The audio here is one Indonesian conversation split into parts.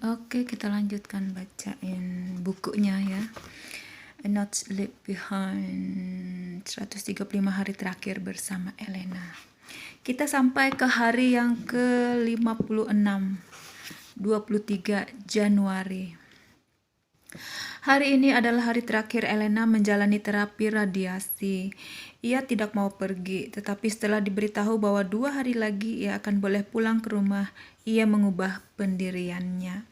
Oke, kita lanjutkan bacain bukunya ya. A Not Left Behind, 135 hari terakhir bersama Elena. Kita sampai ke hari yang ke-56, 23 Januari. Hari ini adalah hari terakhir Elena menjalani terapi radiasi. Ia tidak mau pergi, tetapi setelah diberitahu bahwa 2 hari lagi ia akan boleh pulang ke rumah, ia mengubah pendiriannya.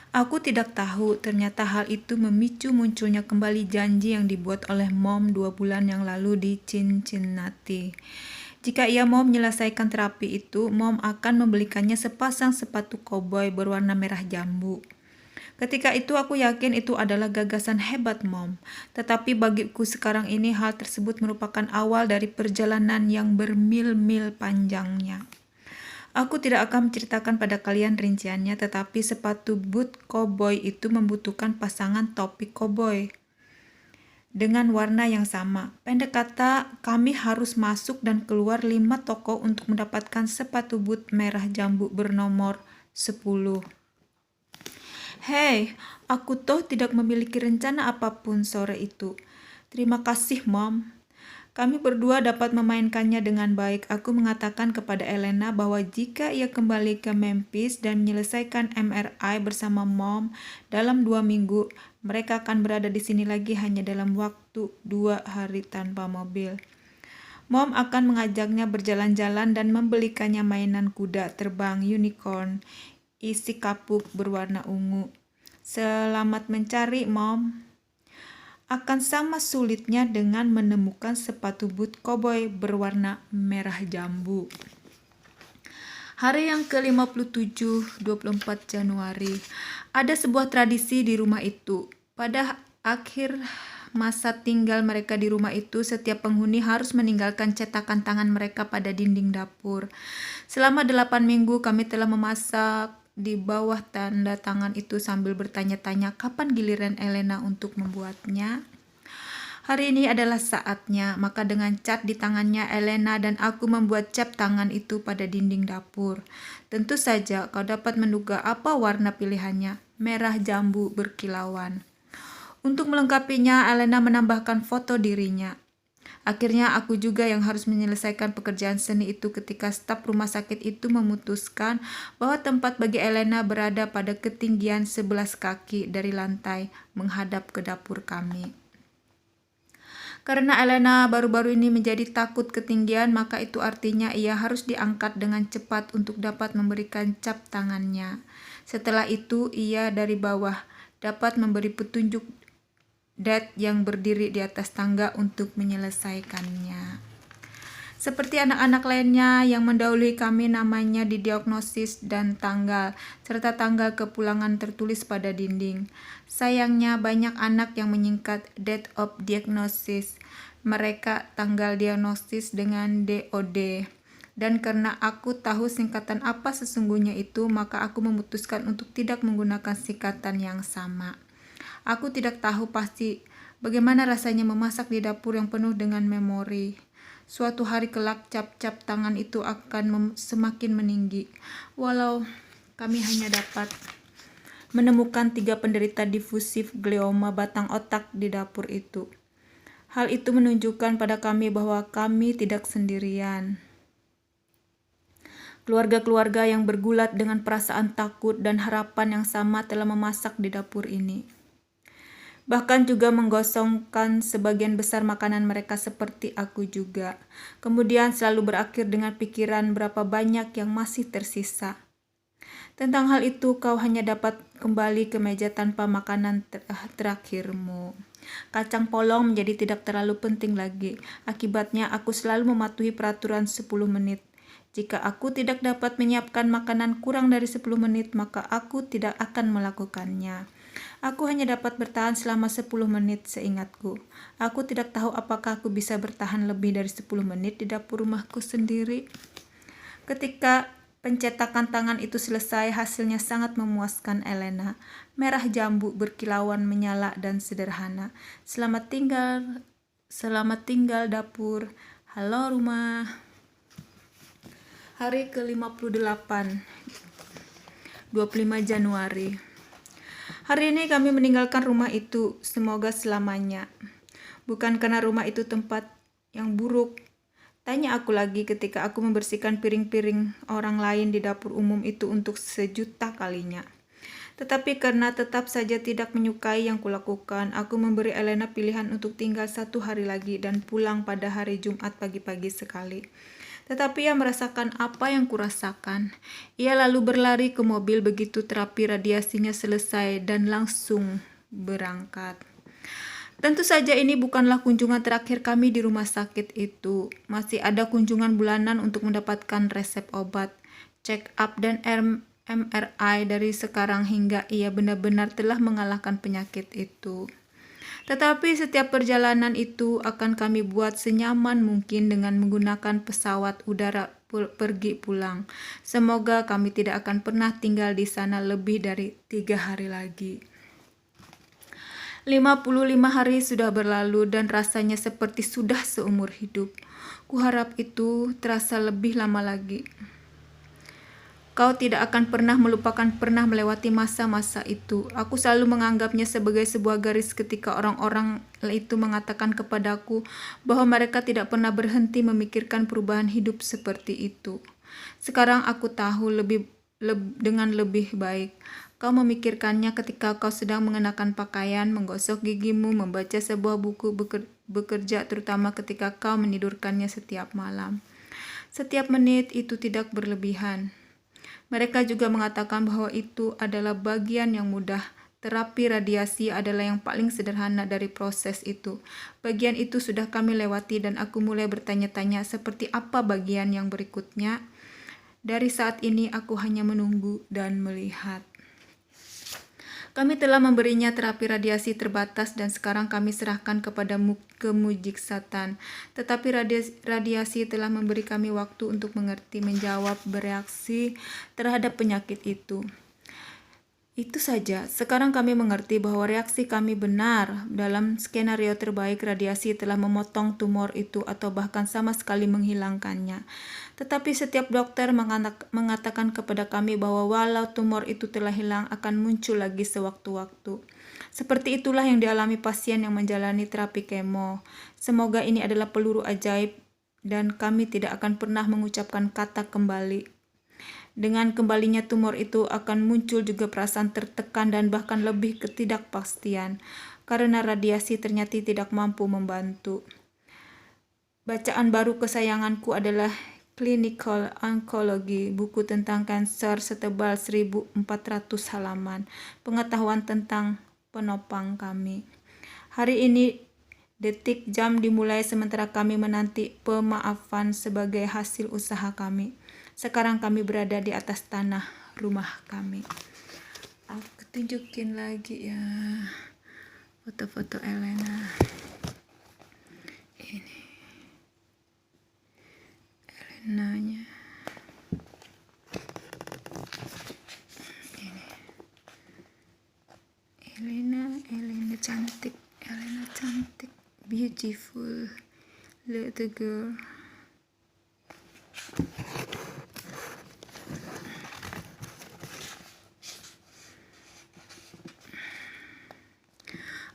Aku tidak tahu, ternyata hal itu memicu munculnya kembali janji yang dibuat oleh Mom 2 bulan yang lalu di Cincinnati. Jika ia mau menyelesaikan terapi itu, Mom akan membelikannya sepasang sepatu koboi berwarna merah jambu. Ketika itu aku yakin itu adalah gagasan hebat Mom, tetapi bagiku sekarang ini hal tersebut merupakan awal dari perjalanan yang bermil-mil panjangnya. Aku tidak akan menceritakan pada kalian rinciannya, tetapi sepatu boot koboi itu membutuhkan pasangan topi koboi dengan warna yang sama. Pendek kata, kami harus masuk dan keluar 5 toko untuk mendapatkan sepatu boot merah jambu bernomor 10. Hei, aku toh tidak memiliki rencana apapun sore itu. Terima kasih, Mom. Kami berdua dapat memainkannya dengan baik. Aku mengatakan kepada Elena bahwa jika ia kembali ke Memphis dan menyelesaikan MRI bersama Mom dalam 2 minggu, mereka akan berada di sini lagi hanya dalam waktu 2 hari tanpa mobil. Mom akan mengajaknya berjalan-jalan dan membelikannya mainan kuda terbang unicorn isi kapuk berwarna ungu. Selamat mencari, Mom. Akan sama sulitnya dengan menemukan sepatu boot koboi berwarna merah jambu. Hari yang ke-57, 24 Januari. Ada sebuah tradisi di rumah itu. Pada akhir masa tinggal mereka di rumah itu, setiap penghuni harus meninggalkan cetakan tangan mereka pada dinding dapur. Selama 8 minggu kami telah memasak di bawah tanda tangan itu sambil bertanya-tanya kapan giliran Elena untuk membuatnya. Hari ini adalah saatnya, maka dengan cat di tangannya Elena dan aku membuat cap tangan itu pada dinding dapur. Tentu saja kau dapat menduga apa warna pilihannya, merah jambu berkilauan. Untuk melengkapinya, Elena menambahkan foto dirinya. Akhirnya aku juga yang harus menyelesaikan pekerjaan seni itu ketika staf rumah sakit itu memutuskan bahwa tempat bagi Elena berada pada ketinggian 11 kaki dari lantai menghadap ke dapur kami. Karena Elena baru-baru ini menjadi takut ketinggian, maka itu artinya ia harus diangkat dengan cepat untuk dapat memberikan cap tangannya. Setelah itu, ia dari bawah dapat memberi petunjuk Dad yang berdiri di atas tangga untuk menyelesaikannya. Seperti anak-anak lainnya yang mendahului kami, namanya didiagnosis dan tanggal, serta tanggal kepulangan tertulis pada dinding. Sayangnya banyak anak yang menyingkat date of diagnosis. Mereka tanggal diagnosis dengan DOD. Dan karena aku tahu singkatan apa sesungguhnya itu, maka aku memutuskan untuk tidak menggunakan singkatan yang sama. Aku tidak tahu pasti bagaimana rasanya memasak di dapur yang penuh dengan memori. Suatu hari kelak cap-cap tangan itu akan semakin meninggi. Walau kami hanya dapat menemukan 3 penderita difusif glioma batang otak di dapur itu. Hal itu menunjukkan pada kami bahwa kami tidak sendirian. Keluarga-keluarga yang bergulat dengan perasaan takut dan harapan yang sama telah memasak di dapur ini. Bahkan juga menggosongkan sebagian besar makanan mereka seperti aku juga. Kemudian selalu berakhir dengan pikiran berapa banyak yang masih tersisa. Tentang hal itu kau hanya dapat kembali ke meja tanpa makanan terakhirmu. Kacang polong menjadi tidak terlalu penting lagi. Akibatnya aku selalu mematuhi peraturan 10 menit. Jika aku tidak dapat menyiapkan makanan kurang dari 10 menit, maka aku tidak akan melakukannya. Aku hanya dapat bertahan selama 10 menit seingatku. Aku tidak tahu apakah aku bisa bertahan lebih dari 10 menit di dapur rumahku sendiri. Ketika pencetakan tangan itu selesai, hasilnya sangat memuaskan Elena. Merah jambu berkilauan menyala dan sederhana. Selamat tinggal dapur. Halo rumah. Hari ke-58. 25 Januari. Hari ini kami meninggalkan rumah itu, semoga selamanya. Bukan karena rumah itu tempat yang buruk. Tanya aku lagi ketika aku membersihkan piring-piring orang lain di dapur umum itu untuk sejuta kalinya. Tetapi karena tetap saja tidak menyukai yang kulakukan, aku memberi Elena pilihan untuk tinggal 1 hari lagi dan pulang pada hari Jumat pagi-pagi sekali. Tetapi ia merasakan apa yang kurasakan. Ia lalu berlari ke mobil begitu terapi radiasinya selesai dan langsung berangkat. Tentu saja ini bukanlah kunjungan terakhir kami di rumah sakit itu. Masih ada kunjungan bulanan untuk mendapatkan resep obat, check up dan MRI dari sekarang hingga ia benar-benar telah mengalahkan penyakit itu. Tetapi setiap perjalanan itu akan kami buat senyaman mungkin dengan menggunakan pesawat udara pergi pulang. Semoga kami tidak akan pernah tinggal di sana lebih dari 3 hari lagi. 55 hari sudah berlalu dan rasanya seperti sudah seumur hidup. Kuharap itu terasa lebih lama lagi. Kau tidak akan pernah melupakan pernah melewati masa-masa itu. Aku selalu menganggapnya sebagai sebuah garis ketika orang-orang itu mengatakan kepadaku bahwa mereka tidak pernah berhenti memikirkan perubahan hidup seperti itu. Sekarang aku tahu dengan lebih baik. Kau memikirkannya ketika kau sedang mengenakan pakaian, menggosok gigimu, membaca sebuah buku, bekerja, terutama ketika kau menidurkannya setiap malam. Setiap menit itu tidak berlebihan. Mereka juga mengatakan bahwa itu adalah bagian yang mudah. Terapi radiasi adalah yang paling sederhana dari proses itu. Bagian itu sudah kami lewati dan aku mulai bertanya-tanya seperti apa bagian yang berikutnya. Dari saat ini aku hanya menunggu dan melihat. Kami telah memberinya terapi radiasi terbatas dan sekarang kami serahkan kepada kemujiksatan. Tetapi radiasi telah memberi kami waktu untuk mengerti, menjawab, bereaksi terhadap penyakit itu. Itu saja. Sekarang kami mengerti bahwa reaksi kami benar. Dalam skenario terbaik, radiasi telah memotong tumor itu atau bahkan sama sekali menghilangkannya. Tetapi setiap dokter mengatakan kepada kami bahwa walau tumor itu telah hilang, akan muncul lagi sewaktu-waktu. Seperti itulah yang dialami pasien yang menjalani terapi kemo. Semoga ini adalah peluru ajaib dan kami tidak akan pernah mengucapkan kata kembali. Dengan kembalinya tumor itu akan muncul juga perasaan tertekan dan bahkan lebih ketidakpastian karena radiasi ternyata tidak mampu membantu. Bacaan baru kesayanganku adalah Clinical Oncology, buku tentang kanker setebal 1.400 halaman, pengetahuan tentang penopang kami. Hari ini detik jam dimulai sementara kami menanti pemaafan sebagai hasil usaha kami. Sekarang kami berada di atas tanah rumah kami. Aku tunjukin lagi ya foto-foto Elena. Ini Elenanya. Ini Elena cantik, beautiful little girl.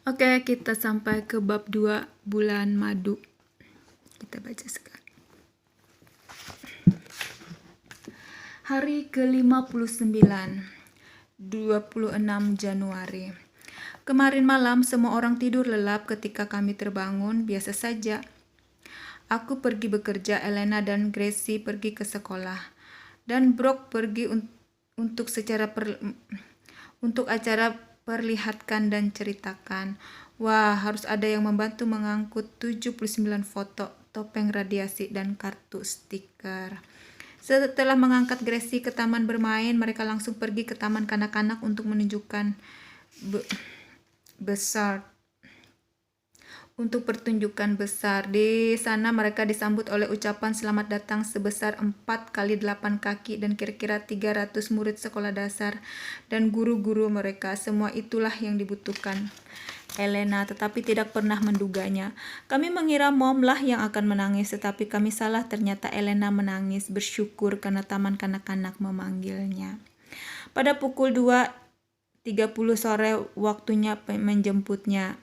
Oke, kita sampai ke bab 2 bulan madu. Kita baca sekarang. Hari ke-59, 26 Januari. Kemarin malam semua orang tidur lelap ketika kami terbangun, biasa saja. Aku pergi bekerja, Elena dan Gracie pergi ke sekolah, dan Brock pergi untuk acara perlihatkan dan ceritakan. Wah, harus ada yang membantu mengangkut 79 foto, topeng radiasi, dan kartu stiker. Setelah mengangkat Gracie ke taman bermain, mereka langsung pergi ke taman kanak-kanak untuk menunjukkan untuk pertunjukan besar. Di sana mereka disambut oleh ucapan selamat datang sebesar 4 kali 8 kaki dan kira-kira 300 murid sekolah dasar dan guru-guru mereka. Semua itulah yang dibutuhkan Elena, tetapi tidak pernah menduganya. Kami mengira Mom lah yang akan menangis, tetapi kami salah. Ternyata Elena menangis bersyukur karena taman kanak-kanak memanggilnya. Pada pukul 2.30 sore waktunya menjemputnya.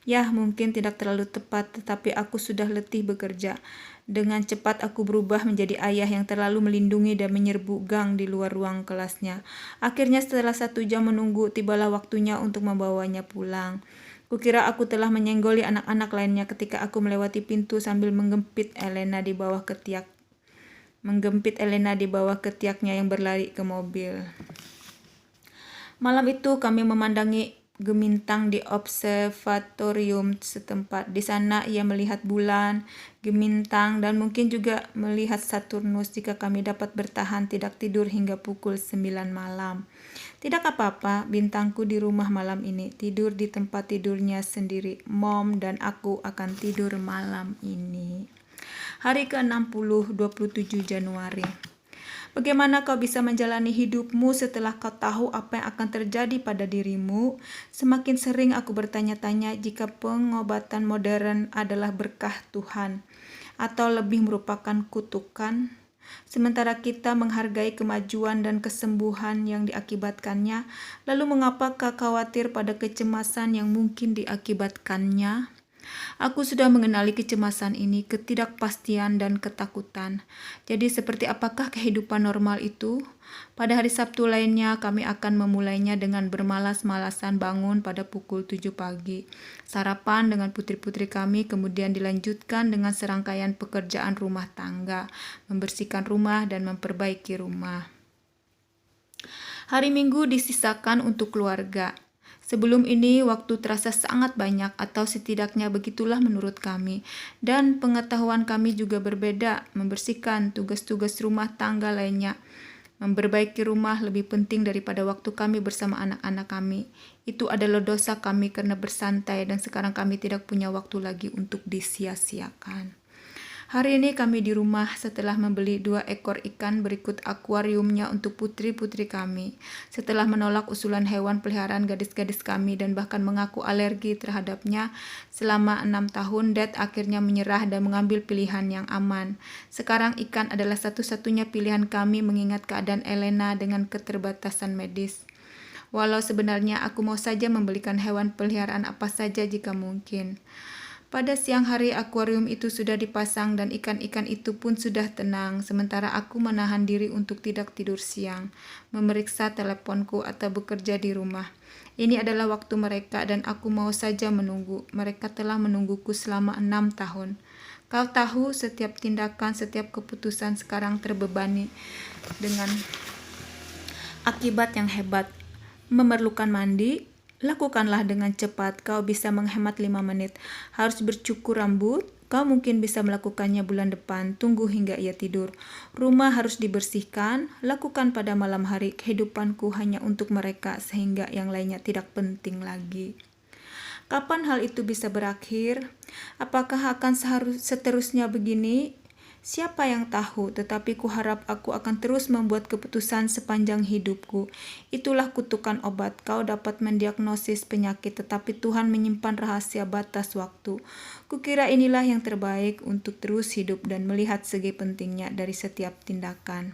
Ya, mungkin tidak terlalu tepat, tetapi aku sudah letih bekerja. Dengan cepat aku berubah menjadi ayah yang terlalu melindungi dan menyerbu gang di luar ruang kelasnya. Akhirnya setelah 1 jam menunggu, tibalah waktunya untuk membawanya pulang. Kukira aku telah menyenggoli anak-anak lainnya ketika aku melewati pintu sambil menggempit Elena di bawah ketiaknya yang berlari ke mobil. Malam itu kami memandangi gemintang di observatorium setempat. Di sana ia melihat bulan, gemintang, dan mungkin juga melihat Saturnus jika kami dapat bertahan tidak tidur hingga pukul 9 malam. Tidak apa-apa, bintangku di rumah malam ini. Tidur di tempat tidurnya sendiri. Mom dan aku akan tidur malam ini. Hari ke-60, 27 Januari. Bagaimana kau bisa menjalani hidupmu setelah kau tahu apa yang akan terjadi pada dirimu? Semakin sering aku bertanya-tanya jika pengobatan modern adalah berkah Tuhan atau lebih merupakan kutukan. Sementara kita menghargai kemajuan dan kesembuhan yang diakibatkannya, lalu mengapakah khawatir pada kecemasan yang mungkin diakibatkannya? Aku sudah mengenali kecemasan ini, ketidakpastian dan ketakutan. Jadi seperti apakah kehidupan normal itu? Pada hari Sabtu lainnya, kami akan memulainya dengan bermalas-malasan bangun pada pukul 7 pagi. Sarapan dengan putri-putri kami, kemudian dilanjutkan dengan serangkaian pekerjaan rumah tangga, membersihkan rumah dan memperbaiki rumah. Hari Minggu disisakan untuk keluarga. Sebelum ini, waktu terasa sangat banyak, atau setidaknya begitulah menurut kami. Dan pengetahuan kami juga berbeda, membersihkan tugas-tugas rumah tangga lainnya. Memperbaiki rumah lebih penting daripada waktu kami bersama anak-anak kami. Itu adalah dosa kami karena bersantai, dan sekarang kami tidak punya waktu lagi untuk disia-siakan. Hari ini kami di rumah setelah membeli 2 ekor ikan berikut akuariumnya untuk putri-putri kami. Setelah menolak usulan hewan peliharaan gadis-gadis kami dan bahkan mengaku alergi terhadapnya selama 6 tahun, Dad akhirnya menyerah dan mengambil pilihan yang aman. Sekarang ikan adalah satu-satunya pilihan kami mengingat keadaan Elena dengan keterbatasan medis. Walau sebenarnya aku mau saja membelikan hewan peliharaan apa saja jika mungkin. Pada siang hari akuarium itu sudah dipasang dan ikan-ikan itu pun sudah tenang, sementara aku menahan diri untuk tidak tidur siang, memeriksa teleponku atau bekerja di rumah. Ini adalah waktu mereka dan aku mau saja menunggu. Mereka telah menungguku selama 6 tahun. Kau tahu, setiap tindakan, setiap keputusan sekarang terbebani dengan akibat yang hebat. Memerlukan mandi? Lakukanlah dengan cepat, kau bisa menghemat 5 menit. Harus bercukur rambut? Kau mungkin bisa melakukannya bulan depan, tunggu hingga ia tidur. Rumah harus dibersihkan? Lakukan pada malam hari, kehidupanku hanya untuk mereka sehingga yang lainnya tidak penting lagi. Kapan hal itu bisa berakhir? Apakah akan seterusnya begini? Siapa yang tahu, tetapi kuharap aku akan terus membuat keputusan sepanjang hidupku. Itulah kutukan obat. Kau dapat mendiagnosis penyakit, tetapi Tuhan menyimpan rahasia batas waktu. Kukira inilah yang terbaik untuk terus hidup dan melihat segi pentingnya dari setiap tindakan.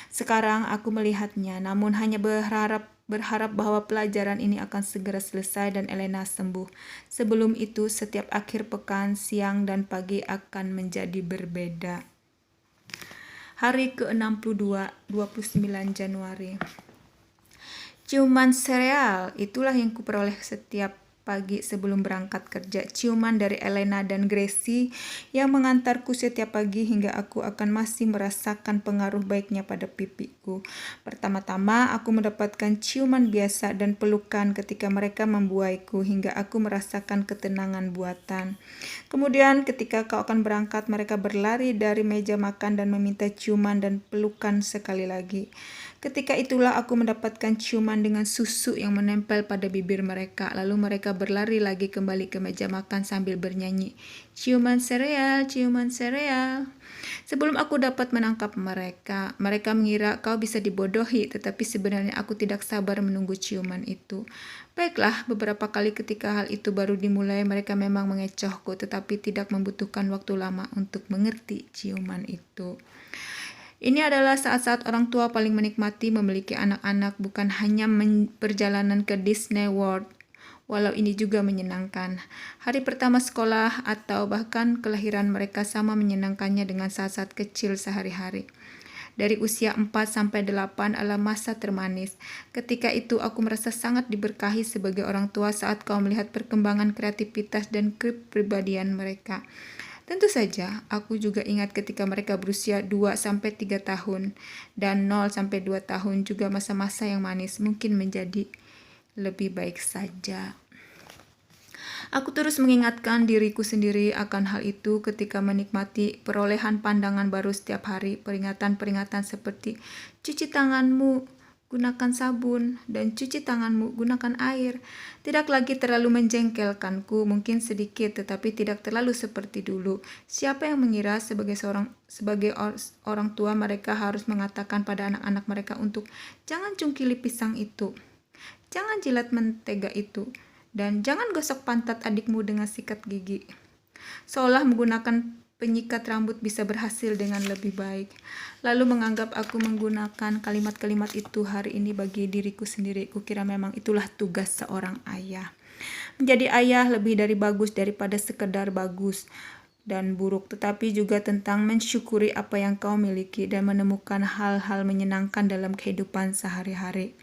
Sekarang aku melihatnya, namun hanya berharap bahwa pelajaran ini akan segera selesai dan Elena sembuh. Sebelum itu, setiap akhir pekan, siang dan pagi akan menjadi berbeda. Hari ke-62, 29 Januari. Ciuman sereal, itulah yang kuperoleh setiap pagi sebelum berangkat kerja. Ciuman dari Elena dan Gracie yang mengantarku setiap pagi hingga aku akan masih merasakan pengaruh baiknya pada pipiku. Pertama-tama aku mendapatkan ciuman biasa dan pelukan ketika mereka membuaiku hingga aku merasakan ketenangan buatan. Kemudian ketika kau akan berangkat, mereka berlari dari meja makan dan meminta ciuman dan pelukan sekali lagi. Ketika itulah aku mendapatkan ciuman dengan susu yang menempel pada bibir mereka. Lalu mereka berlari lagi kembali ke meja makan sambil bernyanyi, ciuman sereal, ciuman sereal. Sebelum aku dapat menangkap mereka mengira kau bisa dibodohi, tetapi sebenarnya aku tidak sabar menunggu ciuman itu. Baiklah, beberapa kali ketika hal itu baru dimulai, mereka memang mengecohku, tetapi tidak membutuhkan waktu lama untuk mengerti ciuman itu. Ini adalah saat-saat orang tua paling menikmati memiliki anak-anak, bukan hanya perjalanan ke Disney World, walau ini juga menyenangkan. Hari pertama sekolah atau bahkan kelahiran mereka sama menyenangkannya dengan saat-saat kecil sehari-hari. Dari usia 4 sampai 8 adalah masa termanis. Ketika itu aku merasa sangat diberkahi sebagai orang tua saat kau melihat perkembangan kreativitas dan kepribadian mereka. Tentu saja, aku juga ingat ketika mereka berusia 2 sampai 3 tahun dan 0 sampai 2 tahun juga masa-masa yang manis, mungkin menjadi lebih baik saja. Aku terus mengingatkan diriku sendiri akan hal itu ketika menikmati perolehan pandangan baru setiap hari. Peringatan-peringatan seperti cuci tanganmu, gunakan sabun, dan cuci tanganmu, gunakan air. Tidak lagi terlalu menjengkelkanku, mungkin sedikit, tetapi tidak terlalu seperti dulu. Siapa yang mengira sebagai orang tua mereka harus mengatakan pada anak-anak mereka untuk jangan cungkili pisang itu, jangan jilat mentega itu, dan jangan gosok pantat adikmu dengan sikat gigi. Seolah menggunakan penyikat rambut bisa berhasil dengan lebih baik. Lalu menganggap aku menggunakan kalimat-kalimat itu hari ini bagi diriku sendiri. Kukira memang itulah tugas seorang ayah. Menjadi ayah lebih dari bagus daripada sekedar bagus dan buruk, tetapi juga tentang mensyukuri apa yang kau miliki dan menemukan hal-hal menyenangkan dalam kehidupan sehari-hari.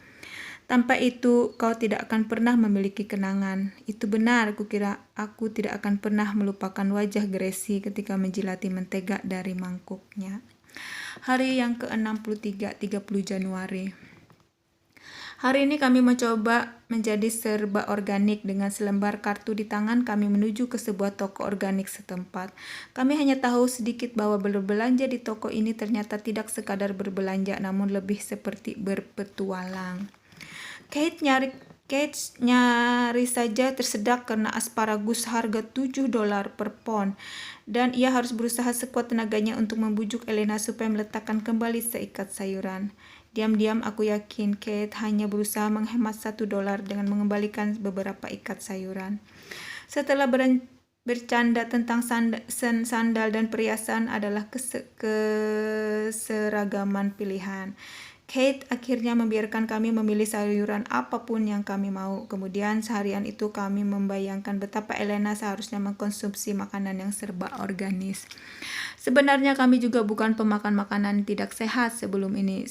Tanpa itu, kau tidak akan pernah memiliki kenangan. Itu benar, kukira aku tidak akan pernah melupakan wajah Gracie ketika menjilati mentega dari mangkuknya. Hari yang ke-63, 30 Januari. Hari ini kami mencoba menjadi serba organik. Dengan selembar kartu di tangan, kami menuju ke sebuah toko organik setempat. Kami hanya tahu sedikit bahwa berbelanja di toko ini ternyata tidak sekadar berbelanja, namun lebih seperti berpetualang. Kate nyari saja tersedak karena asparagus harga $7 per pon, dan ia harus berusaha sekuat tenaganya untuk membujuk Elena supaya meletakkan kembali seikat sayuran. Diam-diam aku yakin Kate hanya berusaha menghemat $1 dengan mengembalikan beberapa ikat sayuran. Setelah bercanda tentang sandal dan perhiasan adalah keseragaman pilihan, Kate akhirnya membiarkan kami memilih sayuran apapun yang kami mau. Kemudian seharian itu kami membayangkan betapa Elena seharusnya mengkonsumsi makanan yang serba organis. Sebenarnya kami juga bukan pemakan makanan tidak sehat sebelum ini.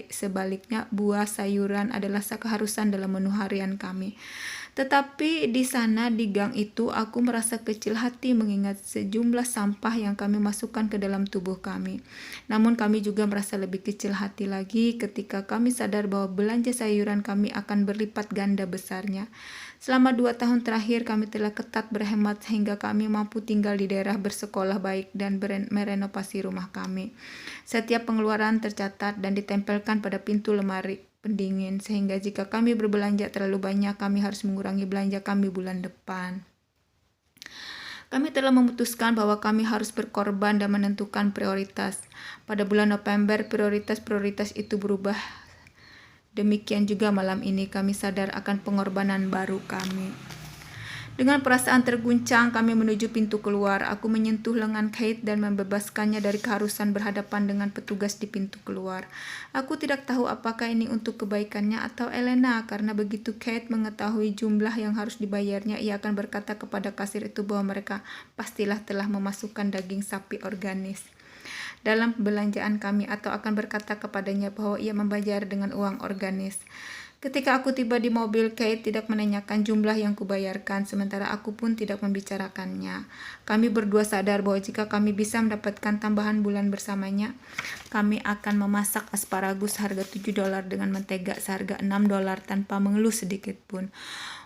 Sebaliknya, buah sayuran adalah keharusan dalam menu harian kami. Tetapi di sana, di gang itu, aku merasa kecil hati mengingat sejumlah sampah yang kami masukkan ke dalam tubuh kami. Namun kami juga merasa lebih kecil hati lagi ketika kami sadar bahwa belanja sayuran kami akan berlipat ganda besarnya. Selama 2 tahun terakhir kami telah ketat berhemat sehingga kami mampu tinggal di daerah bersekolah baik dan merenovasi rumah kami. Setiap pengeluaran tercatat dan ditempelkan pada pintu lemari pendingin, sehingga jika kami berbelanja terlalu banyak, kami harus mengurangi belanja kami bulan depan. Kami telah memutuskan bahwa kami harus berkorban dan menentukan prioritas. Pada bulan November, prioritas-prioritas itu berubah. Demikian juga malam ini kami sadar akan pengorbanan baru kami. Dengan perasaan terguncang, kami menuju pintu keluar. Aku menyentuh lengan Kate dan membebaskannya dari keharusan berhadapan dengan petugas di pintu keluar. Aku tidak tahu apakah ini untuk kebaikannya atau Elena, karena begitu Kate mengetahui jumlah yang harus dibayarnya, ia akan berkata kepada kasir itu bahwa mereka pastilah telah memasukkan daging sapi organis dalam pembelanjaan kami, atau akan berkata kepadanya bahwa ia membayar dengan uang organis. Ketika aku tiba di mobil, Kate tidak menanyakan jumlah yang kubayarkan, sementara aku pun tidak membicarakannya. Kami berdua sadar bahwa jika kami bisa mendapatkan tambahan bulan bersamanya, kami akan memasak asparagus harga $7 dengan mentega seharga $6 tanpa mengeluh sedikit pun.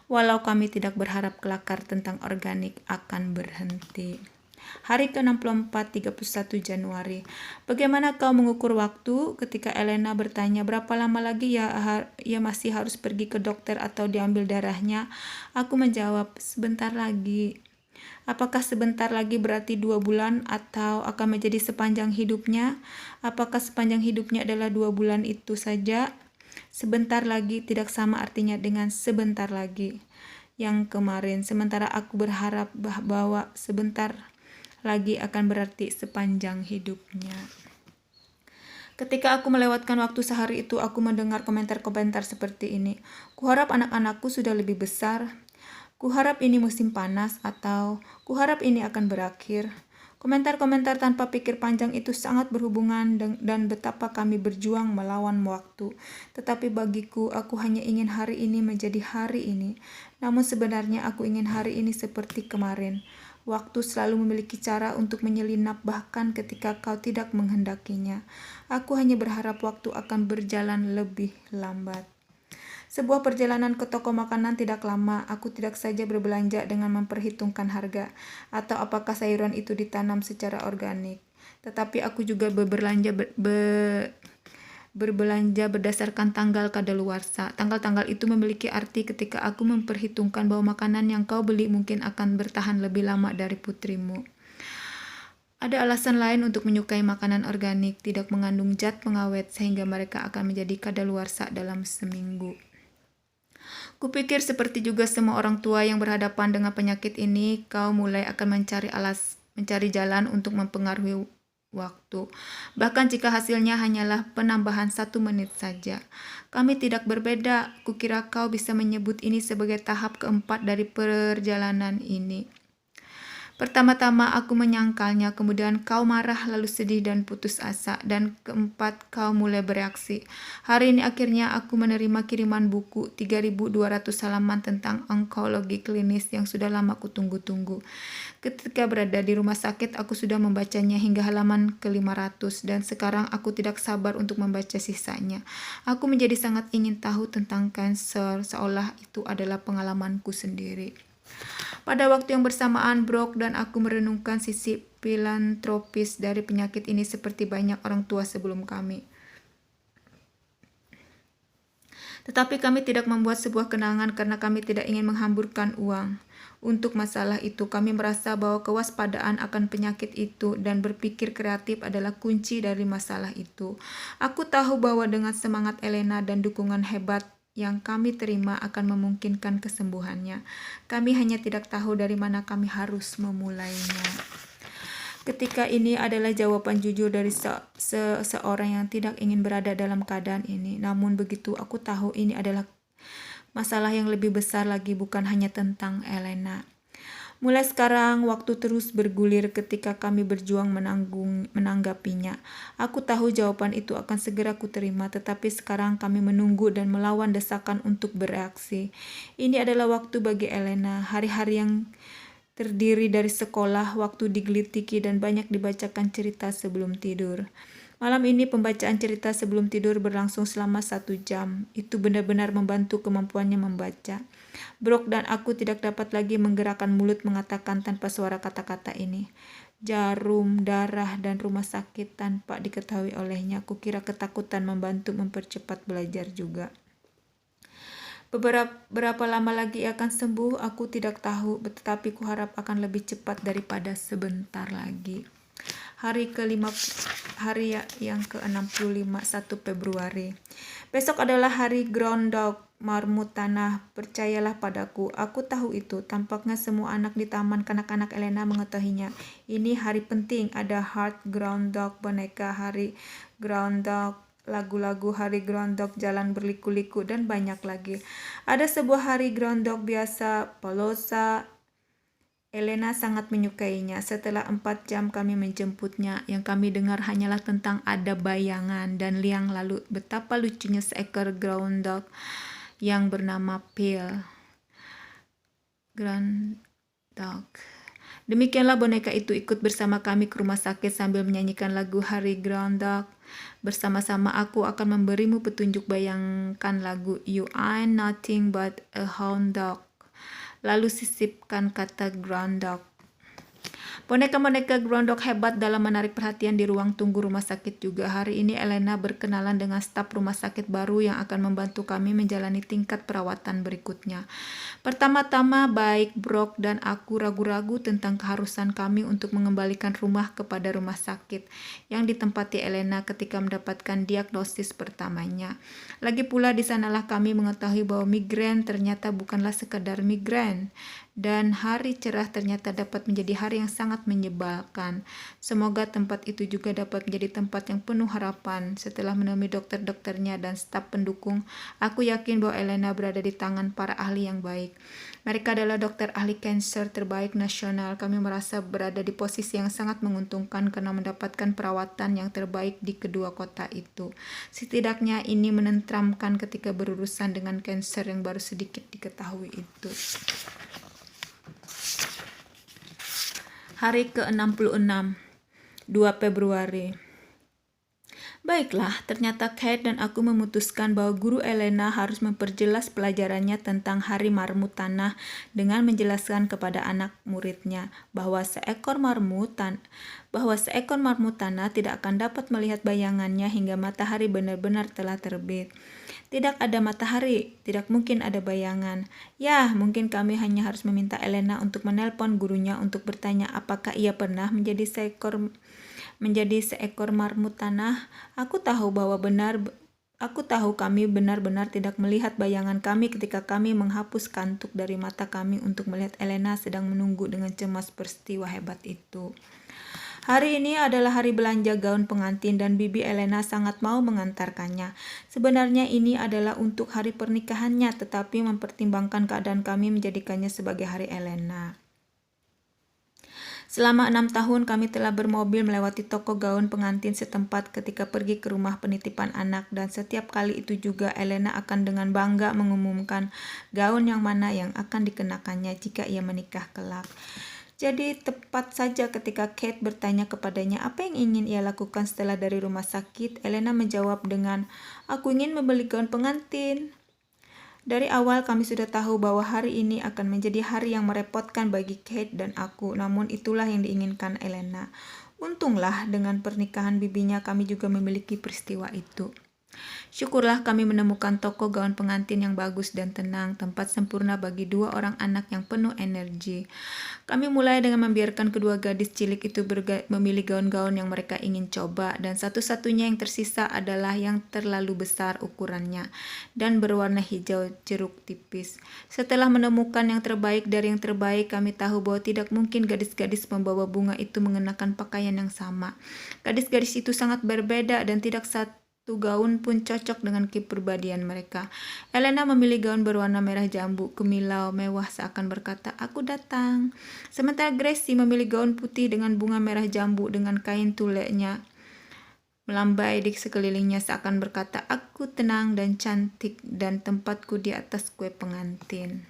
Walau kami tidak berharap kelakar tentang organik akan berhenti. Hari ke-64, 31 Januari. Bagaimana kau mengukur waktu? Ketika Elena bertanya berapa lama lagi ia masih harus pergi ke dokter atau diambil darahnya, aku menjawab, sebentar lagi. Apakah sebentar lagi berarti 2 bulan atau akan menjadi sepanjang hidupnya? Apakah sepanjang hidupnya adalah 2 bulan itu saja? Sebentar lagi tidak sama artinya dengan sebentar lagi yang kemarin. Sementara aku berharap bahwa sebentar lagi akan berarti sepanjang hidupnya. Ketika aku melewatkan waktu sehari itu, aku mendengar komentar-komentar seperti ini. Kuharap anak-anakku sudah lebih besar. Kuharap ini musim panas, atau kuharap ini akan berakhir. Komentar-komentar tanpa pikir panjang itu sangat berhubungan dan betapa kami berjuang melawan waktu. Tetapi bagiku, aku hanya ingin hari ini menjadi hari ini. Namun sebenarnya aku ingin hari ini seperti kemarin. Waktu selalu memiliki cara untuk menyelinap bahkan ketika kau tidak menghendakinya. Aku hanya berharap waktu akan berjalan lebih lambat. Sebuah perjalanan ke toko makanan tidak lama. Aku tidak saja berbelanja dengan memperhitungkan harga atau apakah sayuran itu ditanam secara organik, tetapi aku juga berbelanja berdasarkan tanggal kadaluarsa. Tanggal-tanggal itu memiliki arti ketika aku memperhitungkan bahwa makanan yang kau beli mungkin akan bertahan lebih lama dari putrimu. Ada alasan lain untuk menyukai makanan organik, tidak mengandung zat pengawet sehingga mereka akan menjadi kadaluarsa dalam seminggu. Kupikir seperti juga semua orang tua yang berhadapan dengan penyakit ini, kau mulai akan mencari jalan untuk mempengaruhi waktu. Bahkan jika hasilnya hanyalah penambahan 1 menit saja. Kami tidak berbeda. Kukira kau bisa menyebut ini sebagai tahap keempat dari perjalanan ini. Pertama-tama aku menyangkalnya, kemudian kau marah, lalu sedih dan putus asa, dan keempat kau mulai bereaksi. Hari ini akhirnya aku menerima kiriman buku 3.200 halaman tentang onkologi klinis yang sudah lama kutunggu-tunggu. Ketika berada di rumah sakit, aku sudah membacanya hingga halaman ke-500 dan sekarang aku tidak sabar untuk membaca sisanya. Aku menjadi sangat ingin tahu tentang kanker, seolah itu adalah pengalamanku sendiri. Pada waktu yang bersamaan, Brooke dan aku merenungkan sisi filantropis dari penyakit ini seperti banyak orang tua sebelum kami. Tetapi kami tidak membuat sebuah kenangan karena kami tidak ingin menghamburkan uang. Untuk masalah itu, kami merasa bahwa kewaspadaan akan penyakit itu dan berpikir kreatif adalah kunci dari masalah itu. Aku tahu bahwa dengan semangat Elena dan dukungan hebat yang kami terima akan memungkinkan kesembuhannya. Kami hanya tidak tahu dari mana kami harus memulainya. Ketika ini adalah jawaban jujur dari seorang yang tidak ingin berada dalam keadaan ini. Namun begitu aku tahu ini adalah masalah yang lebih besar lagi, bukan hanya tentang Elena. Mulai sekarang, waktu terus bergulir ketika kami berjuang menanggapinya. Aku tahu jawaban itu akan segera kuterima, tetapi sekarang kami menunggu dan melawan desakan untuk bereaksi. Ini adalah waktu bagi Elena, hari-hari yang terdiri dari sekolah, waktu digelitiki, dan banyak dibacakan cerita sebelum tidur. Malam ini pembacaan cerita sebelum tidur berlangsung selama 1 jam. Itu benar-benar membantu kemampuannya membaca. Brooke dan aku tidak dapat lagi menggerakkan mulut mengatakan tanpa suara kata-kata ini. Jarum, darah, dan rumah sakit tanpa diketahui olehnya. Kukira ketakutan membantu mempercepat belajar juga. Berapa lama lagi akan sembuh, aku tidak tahu, tetapi kuharap akan lebih cepat daripada sebentar lagi. Hari yang ke-65, 1 Februari. Besok adalah hari groundhog, marmut tanah. Percayalah padaku, aku tahu itu. Tampaknya semua anak di taman kanak-kanak Elena mengetahuinya. Ini hari penting, ada heart groundhog, boneka hari groundhog, lagu-lagu hari groundhog, jalan berliku-liku, dan banyak lagi. Ada sebuah hari groundhog biasa, Palosa. Elena sangat menyukainya. Setelah 4 jam kami menjemputnya, yang kami dengar hanyalah tentang ada bayangan dan liang lalu betapa lucunya seekor groundhog yang bernama Phil. Groundhog. Demikianlah boneka itu ikut bersama kami ke rumah sakit sambil menyanyikan lagu Hari Groundhog. Bersama-sama aku akan memberimu petunjuk, bayangkan lagu You Ain't Nothing But a Hound Dog. Lalu sisipkan kata groundhog. Boneka-boneka groundhog hebat dalam menarik perhatian di ruang tunggu rumah sakit juga. Hari ini Elena berkenalan dengan staf rumah sakit baru yang akan membantu kami menjalani tingkat perawatan berikutnya. Pertama-tama baik Brooke dan aku ragu-ragu tentang keharusan kami untuk mengembalikan rumah kepada rumah sakit yang ditempati Elena ketika mendapatkan diagnosis pertamanya. Lagi pula di sanalah kami mengetahui bahwa migrain ternyata bukanlah sekadar migrain. Dan hari cerah ternyata dapat menjadi hari yang sangat menyebalkan. Semoga tempat itu juga dapat menjadi tempat yang penuh harapan. Setelah menemui dokter-dokternya dan staf pendukung, aku yakin bahwa Elena berada di tangan para ahli yang baik. Mereka adalah dokter ahli kanker terbaik nasional. Kami merasa berada di posisi yang sangat menguntungkan karena mendapatkan perawatan yang terbaik di kedua kota itu. Setidaknya ini menenteramkan ketika berurusan dengan kanker yang baru sedikit diketahui itu. Hari ke-66, 2 Februari. Baiklah, ternyata Kate dan aku memutuskan bahwa guru Elena harus memperjelas pelajarannya tentang hari marmut tanah dengan menjelaskan kepada anak muridnya bahwa seekor marmut tanah tidak akan dapat melihat bayangannya hingga matahari benar-benar telah terbit. Tidak ada matahari, tidak mungkin ada bayangan. Ya, mungkin kami hanya harus meminta Elena untuk menelpon gurunya untuk bertanya apakah ia pernah menjadi seekor marmut tanah. Aku tahu kami benar-benar tidak melihat bayangan kami ketika kami menghapus kantuk dari mata kami untuk melihat Elena sedang menunggu dengan cemas peristiwa hebat itu. Hari ini adalah hari belanja gaun pengantin dan Bibi Elena sangat mau mengantarkannya. Sebenarnya ini adalah untuk hari pernikahannya, tetapi mempertimbangkan keadaan kami menjadikannya sebagai hari Elena. Selama 6 tahun kami telah bermobil melewati toko gaun pengantin setempat ketika pergi ke rumah penitipan anak, dan setiap kali itu juga Elena akan dengan bangga mengumumkan gaun yang mana yang akan dikenakannya jika ia menikah kelak. Jadi tepat saja ketika Kate bertanya kepadanya apa yang ingin ia lakukan setelah dari rumah sakit, Elena menjawab dengan, "Aku ingin membeli gaun pengantin." Dari awal kami sudah tahu bahwa hari ini akan menjadi hari yang merepotkan bagi Kate dan aku, namun itulah yang diinginkan Elena. Untunglah dengan pernikahan bibinya kami juga memiliki peristiwa itu. Syukurlah kami menemukan toko gaun pengantin yang bagus dan tenang, tempat sempurna bagi 2 orang anak yang penuh energi. Kami mulai dengan membiarkan kedua gadis cilik itu memilih gaun-gaun yang mereka ingin coba, dan satu-satunya yang tersisa adalah yang terlalu besar ukurannya dan berwarna hijau jeruk tipis. Setelah menemukan yang terbaik dari yang terbaik, kami tahu bahwa tidak mungkin gadis-gadis pembawa bunga itu mengenakan pakaian yang sama. Gadis-gadis itu sangat berbeda dan tidak satu gaun pun cocok dengan kepribadian mereka. Elena memilih gaun berwarna merah jambu, kemilau, mewah seakan berkata, "Aku datang." Sementara Gracie memilih gaun putih dengan bunga merah jambu dengan kain tulenya melambai di sekelilingnya seakan berkata, "Aku tenang dan cantik dan tempatku di atas kue pengantin."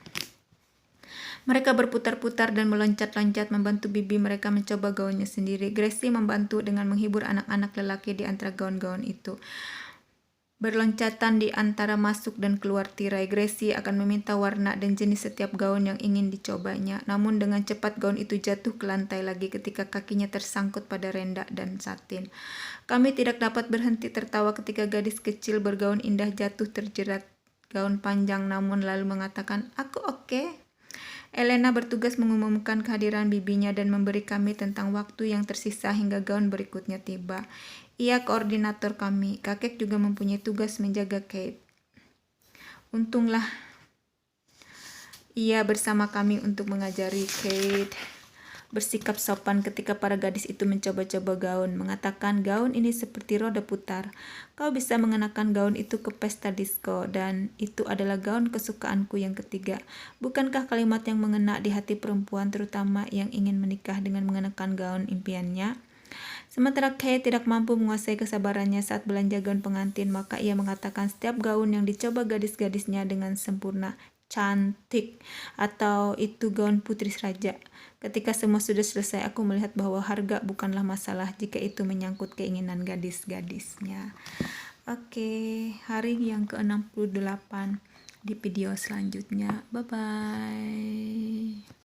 Mereka berputar-putar dan meloncat-loncat membantu bibi mereka mencoba gaunnya sendiri. Gracie membantu dengan menghibur anak-anak lelaki di antara gaun-gaun itu. Berloncatan di antara masuk dan keluar tirai, Gracie akan meminta warna dan jenis setiap gaun yang ingin dicobanya. Namun dengan cepat gaun itu jatuh ke lantai lagi ketika kakinya tersangkut pada renda dan satin. Kami tidak dapat berhenti tertawa ketika gadis kecil bergaun indah jatuh terjerat gaun panjang namun lalu mengatakan, "Aku oke." Elena bertugas mengumumkan kehadiran bibinya dan memberi kami tentang waktu yang tersisa hingga gaun berikutnya tiba. Ia koordinator kami. Kakek juga mempunyai tugas menjaga Kate. Untunglah ia bersama kami untuk mengajari Kate bersikap sopan ketika para gadis itu mencoba-coba gaun, mengatakan, "Gaun ini seperti roda putar. Kau bisa mengenakan gaun itu ke pesta disko, dan itu adalah gaun kesukaanku yang ketiga." Bukankah kalimat yang mengena di hati perempuan, terutama yang ingin menikah dengan mengenakan gaun impiannya? Sementara Kate tidak mampu menguasai kesabarannya saat belanja gaun pengantin, maka ia mengatakan setiap gaun yang dicoba gadis-gadisnya dengan sempurna, cantik, atau itu gaun putri raja. Ketika semua sudah selesai, aku melihat bahwa harga bukanlah masalah jika itu menyangkut keinginan gadis-gadisnya. Oke, hari yang ke-68 di video selanjutnya. Bye-bye.